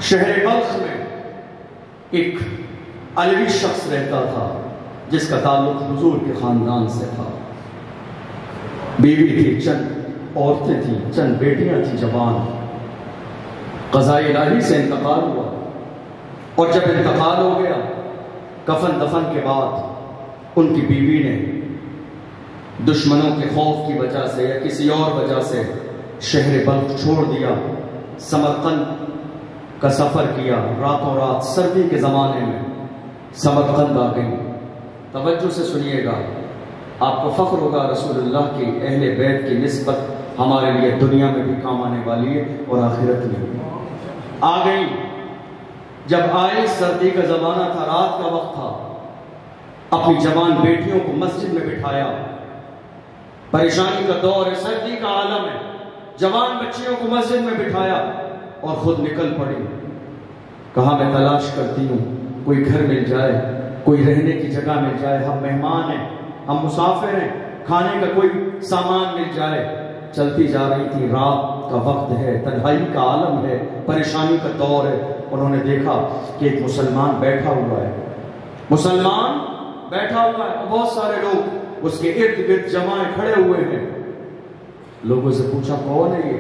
شہر بلخ میں ایک علوی شخص رہتا تھا جس کا تعلق حضور کے خاندان سے تھا. بیوی تھی، چند عورتیں تھیں، چند بیٹیاں تھیں جوان. قضاء الہی سے انتقال ہوا، اور جب انتقال ہو گیا کفن دفن کے بعد ان کی بیوی نے دشمنوں کے خوف کی وجہ سے یا کسی اور وجہ سے شہر بلخ چھوڑ دیا، سمرقند کا سفر کیا. راتوں رات سردی کے زمانے میں سمرقند آ گئی. توجہ سے سنیے گا، آپ کو فخر ہوگا رسول اللہ کی اہل بیت کی نسبت ہمارے لیے دنیا میں بھی کام آنے والی ہے اور آخرت میں بھی. آ گئی. جب آئی سردی کا زمانہ تھا، رات کا وقت تھا، اپنی جوان بیٹیوں کو مسجد میں بٹھایا. پریشانی کا دور ہے، سردی کا عالم ہے، جوان بچیوں کو مسجد میں بٹھایا اور خود نکل پڑی. کہا میں تلاش کرتی ہوں کوئی گھر مل جائے، کوئی رہنے کی جگہ مل جائے، ہم مہمان ہیں، ہم مسافر ہیں، کھانے کا کوئی سامان مل جائے. چلتی جا رہی تھی، رات کا وقت ہے، تنہائی کا عالم ہے، پریشانی کا دور ہے. انہوں نے دیکھا کہ ایک مسلمان بیٹھا ہوا ہے، مسلمان بیٹھا ہوا ہے، بہت سارے لوگ اس کے ارد گرد جمع کھڑے ہوئے ہیں. لوگوں سے پوچھا کون ہے یہ؟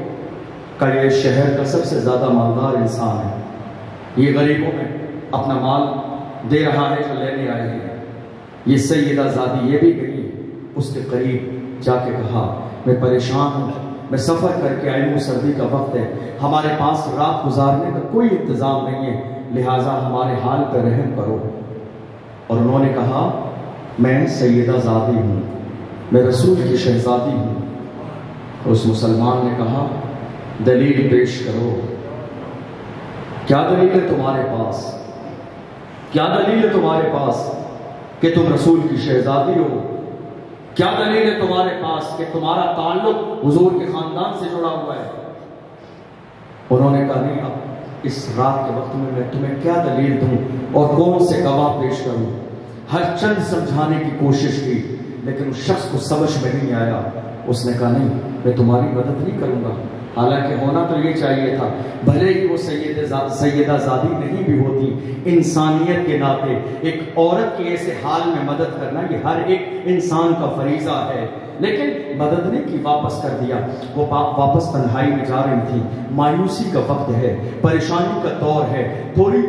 کہ یہ شہر کا سب سے زیادہ مالدار انسان ہے، یہ غریبوں میں اپنا مال دے رہا ہے جو لینے آئے ہیں. یہ سیدہ زادی یہ بھی گئی، اس کے قریب جا کے کہا میں پریشان ہوں، میں سفر کر کے آئی ہوں، سردی کا وقت ہے، ہمارے پاس رات گزارنے کا کوئی انتظام نہیں ہے، لہٰذا ہمارے حال پہ رحم کرو. اور انہوں نے کہا میں سیدہ زادی ہوں، میں رسول کی شہزادی ہوں. اس مسلمان نے کہا دلیل پیش کرو، کیا دلیل ہے تمہارے پاس؟ کیا دلیل ہے تمہارے پاس کہ تم رسول کی شہزادی ہو؟ کیا دلیل ہے تمہارے پاس کہ تمہارا تعلق حضور کے خاندان سے جڑا ہوا ہے؟ انہوں نے کہا نہیں، اب اس رات کے وقت میں تمہیں کیا دلیل دوں اور کون سے گواہ پیش کروں؟ ہر چند سمجھانے کی کوشش کی لیکن اس شخص کو سمجھ میں نہیں آیا. اس نے کہا نہیں، میں تمہاری مدد نہیں کروں گا. حالانکہ ہونا تو یہ چاہیے تھا، بھلے ہی وہ سیدہ زادی نہیں بھی ہوتی، انسانیت کے ناطے ایک عورت کے ایسے حال میں مدد کرنا یہ ہر ایک انسان کا فریضہ ہے. لیکن مدد نہیں کی، واپس کر دیا. وہ واپس تنہائی میں جا رہی تھی، مایوسی کا وقت ہے، پریشانی کا دور ہے. تھوڑی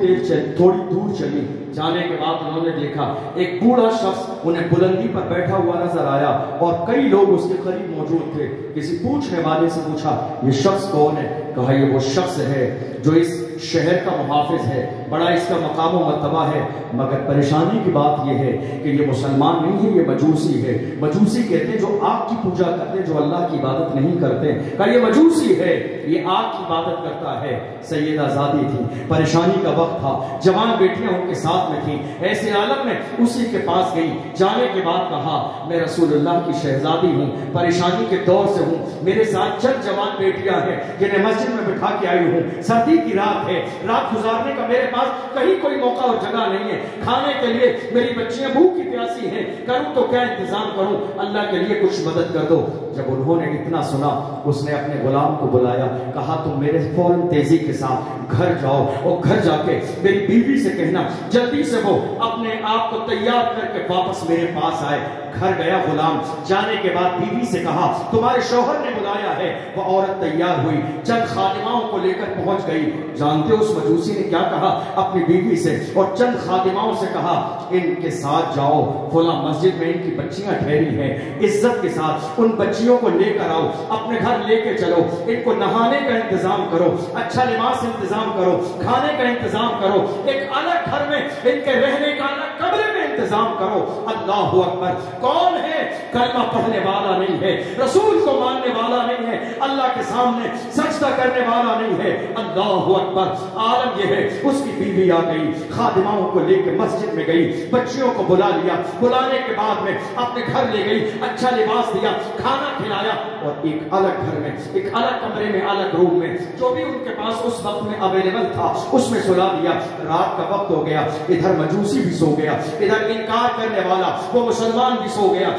دور چلی، جانے کے بعد انہوں نے دیکھا ایک بوڑھا شخص انہیں بلندی پر بیٹھا ہوا نظر آیا اور کئی لوگ اس کے قریب موجود تھے. کسی پوچھنے والے سے پوچھا یہ شخص کون ہے؟ کہا یہ وہ شخص ہے جو اس شہر کا محافظ ہے، بڑا اس کا مقام و مرتبہ ہے، مگر پریشانی کی بات یہ ہے کہ یہ مسلمان نہیں ہے، یہ مجوسی ہے. مجوسی کہتے ہیں جو آگ کی پوجا کرتے ہیں، جو اللہ کی عبادت نہیں کرتے. کہا یہ مجوسی ہے، یہ آگ کی عبادت کرتا ہے. سیدہ زادی تھی، پریشانی کا وقت تھا، جوان بیٹیاں ان کے ساتھ میں تھیں. ایسے عالم میں اسی کے پاس گئی. جانے کے بعد کہا میں رسول اللہ کی شہزادی ہوں، پریشانی کے دور سے ہوں، میرے ساتھ چند جوان بیٹیاں ہیں جنہیں مسجد میں بٹھا کے آئی ہوں. سردی کی رات ہے، رات گزارنے کا میرے پاس کہیں کوئی موقع اور جگہ نہیں ہے، کھانے کے لیے میری بچیاں بھوکی پیاسی ہیں، کروں تو کیا انتظام کروں؟ اللہ کے لیے کچھ مدد کر دو. جب انہوں نے اتنا سنا اس نے اپنے غلام کو بلایا، کہا تم میرے فوراً تیزی کے ساتھ گھر جاؤ اور گھر جا کے میری بیوی سے کہنا جلدی سے وہ اپنے آپ کو تیار کر کے واپس میرے پاس آئے. گھر گیا غلام. جانے کے بعد بیوی سے کہا تمہارے شوہر نے بلایا ہے. وہ عورت تیار ہوئی، چند خادماؤں کو لے کر پہنچ گئی. جانتے ہو اس مجوسی نے کیا کہا اپنی بیوی سے اور چند خادماؤں سے؟ کہا ان کے ساتھ جاؤ، فلاں مسجد میں ان کی بچیاں ٹھہری ہیں، عزت کے ساتھ ان بچیوں کو لے کر آؤ، اپنے گھر لے کے چلو، ان کو نہانے کا انتظام کرو، اچھا لباس انتظام کرو، کھانے کا انتظام کرو، ایک الگ گھر میں ان کے رہنے کا الگ کمرے میں انتظام کرو. اللہ اکبر. کون ہے؟ کلمہ پڑھنے والا نہیں ہے، رسول کو ماننے والا نہیں ہے، اللہ کے سامنے سجدہ کرنے والا نہیں ہے. اللہ اکبر. عالم یہ ہے اس کی بیوی آ گئی، خادماؤں کو لے کے مسجد میں گئی، بچیوں کو بلا لیا، بلانے کے بعد میں اپنے گھر لے گئی، اچھا لباس دیا، کھانا کھلایا. اور ایک الگ گھر میں، ایک الگ کمرے میں، الگ روم میں، جو بھی ان کے پاس اس وقت میں اویلیبل تھا اس میں سلا دیا۔ رات کا وقت ہو گیا، ادھر مجوسی بھی سو گیا، ادھر انکار کرنے والا وہ مسلمان بھی سو گیا۔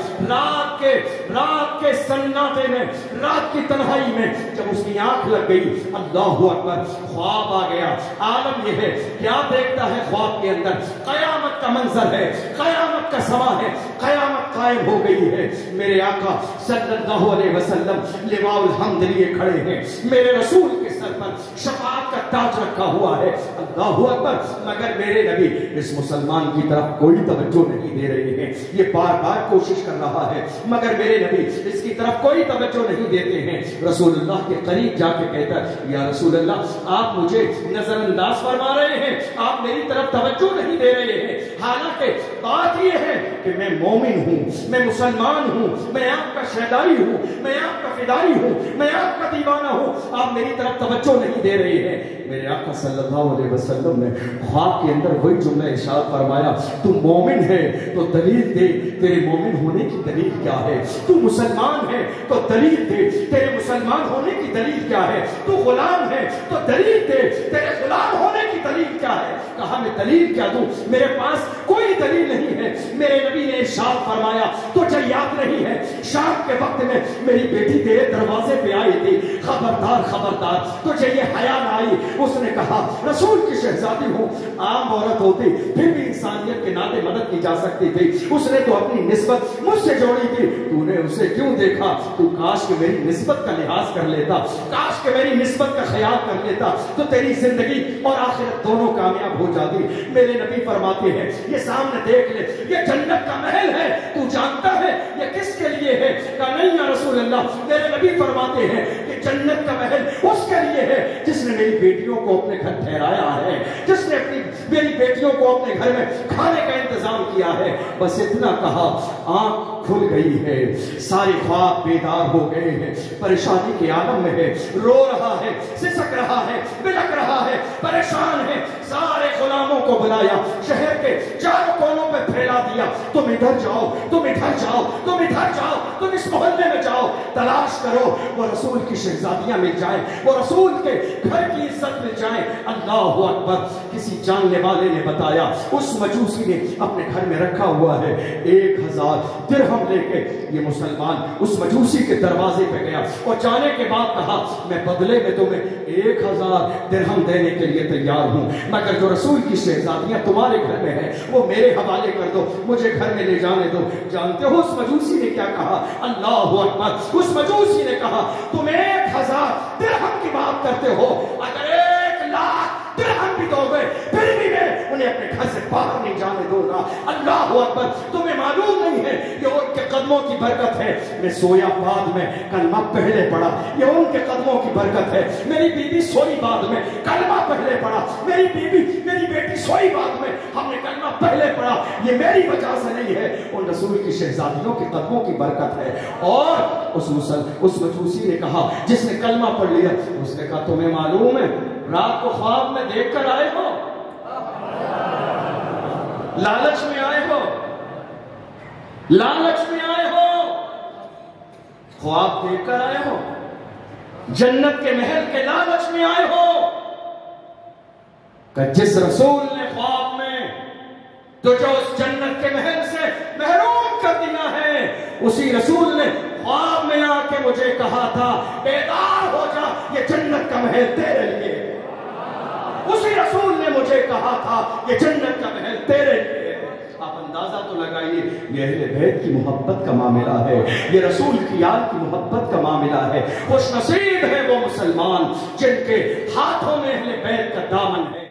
رات کے سناٹے میں، رات کی تنہائی میں جب اس کی آنکھ لگ گئی، اللہ اکبر، خواب آ گیا۔ عالم یہ ہے، کیا دیکھتا ہے خواب کے اندر؟ قیامت کا منظر ہے، قیامت کا سما ہے، قیامت قائم ہو گئی ہے۔ میرے آقا صلی اللہ علیہ وسلم لواء الحمد لیے کھڑے ہیں، میرے رسول کے سر پر شفاعت کا تاج رکھا ہوا ہے، اللہ اکبر، مگر میرے نبی اس مسلمان کی طرف کوئی توجہ نہیں دے رہے ہیں۔ یہ بار بار کوشش کر رہا ہے مگر میرے نبی اس کی طرف کوئی توجہ نہیں دیتے ہیں۔ رسول اللہ کے قریب جا کے کہتا ہے، یا رسول اللہ آپ مجھے نظر انداز فرما رہے ہیں، آپ میری طرف توجہ نہیں دے رہے ہیں، حالانکہ بات یہ ہے کہ میں مومن ہوں، میں مسلمان ہوں، میں آپ کا شہدائی ہوں، میں آپ کا فدائی ہوں، میں آپ کا دیوانہ ہوں، آپ میری طرف توجہ نہیں دے رہے ہیں۔ میرے آقا صلی اللہ علیہ وسلم نے خواب کے اندر وہی جملہ ارشاد فرمایا، تو مومن ہے تو دلیل دے تیرے مومن ہونے کی دلیل کیا ہے، تو مسلمان ہے تو دلیل دے تیرے مسلمان ہونے کی دلیل کیا ہے، تو غلام ہے تو دلیل دے تیرے غلام ہونے کی دلیل کیا ہے۔ کہا میں دلیل کیا دوں، میرے پاس کوئی دلیل نہیں ہے۔ میرے نبی نے ارشاد فرمایا، تجھے یاد نہیں ہے شام کے وقت میں میری بیٹی تیرے دروازے پہ آئی تھی، خبردار خبردار تجھے یہ حیا نہ آئی۔ اس نے کہا رسول کی شہزادی ہوں، عام عورت ہوتی پھر بھی انسانیت کے ناطے مدد کی جا سکتی تھی، اس نے تو اپنی نسبت مجھ سے جوڑی تھی، تو نے اسے کیوں دیکھا؟ تو کاش کہ میری نسبت کا لحاظ کر لیتا، کاش کہ میری نسبت کا خیال کر لیتا تو تیری زندگی اور آخرت دونوں کامیاب ہو جاتی۔ میرے نبی فرماتے ہیں یہ سامنے دیکھ لے، یہ جنت کا محل ہے، تو جانتا ہے یہ کس کے لیے ہے؟ کہا نہیں یا رسول اللہ، میرے نبی فرماتے ہیں کہ جنت کا محل اس کے لیے ہے جس نے میری بیٹیوں کو اپنے گھر ٹھہرایا ہے، جس نے میری بیٹیوں کو اپنے گھر میں کھانے کا انتظام کیا ہے۔ بس اتنا کہا، آنکھ کھل گئی ہے، سارے خواب بیدار ہو گئے ہیں، پریشانی کے عالم میں ہے، رو رہا ہے، سسک رہا ہے، بلک رہا ہے، پریشان ہے۔ سارے غلاموں کو بلایا، شہر کے چاروں کونوں پہ پھیلا دیا، تم ادھر جاؤ، تم ادھر جاؤ، تم ادھر جاؤ، تم اس محلے میں جاؤ، تلاش کرو وہ رسول کی شہزادیاں مل جائیں، وہ رسول کے گھر کی عزت مل جائیں۔ اللہ اکبر، کسی جاننے والے نے بتایا اس مجوسی نے اپنے گھر میں رکھا ہوا ہے 1000 درہم لے کے یہ مسلمان اس مجوسی کے دروازے پہ گیا اور جانے کے بعد کہا میں بدلے میں تمہیں 1000 درہم دینے کے لیے تیار ہوں، مگر جو رسول کی شہزادیاں تمہارے گھر میں ہیں وہ میرے حوالے کر دو، مجھے گھر میں لے جانے دو۔ جانتے ہو اس مجوسی نے کیا کہا؟ اللہ اکبر، اس مجوسی نے کہا تم 1000 درہم کی بات کرتے ہو، اگر 1,00,000 درہم بھی دو گے پھر بھی میں انہیں اپنے گھر سے باہر نہیں جانے دوں گا۔ اللہ اکبر، تمہیں معلوم نہیں ہے یہ ان کے قدموں کی برکت ہے، میں سویا بعد میں کلمہ پہلے پڑھا، یہ ان کے قدموں کی برکت ہے، میری بیوی سوئی بعد میں کلمہ پہلے پڑھا، میری بیٹی سوئی بعد میں ہم نے کلمہ پہلے پڑھا، یہ میری وجہ سے نہیں ہے، ان رسول کی شہزادیوں کے قدموں کی برکت ہے۔ اور اس مجوسی نے کہا جس نے کلمہ پڑھ لیا، اس نے کہا تمہیں معلوم ہے رات کو خواب میں دیکھ کر آئے ہو، لالچ میں آئے ہو، لالچ میں آئے ہو، خواب دیکھ کر آئے ہو، جنت کے محل کے لالچ میں آئے ہو، کہ جس رسول نے خواب میں تو جو اس جنت کے محل سے محروم کر دیا ہے، اسی رسول نے خواب میں آ کے مجھے کہا تھا بیدار ہو جا، یہ جنت کا محل تیرے لیے، اسی رسول نے مجھے کہا تھا یہ جنت کا محل تیرے لیے۔ آپ اندازہ تو لگائیے، یہ اہل بیت کی محبت کا معاملہ ہے، یہ رسول کی آل کی محبت کا معاملہ ہے۔ خوش نصیب ہے وہ مسلمان جن کے ہاتھوں میں اہل بیت کا دامن ہے۔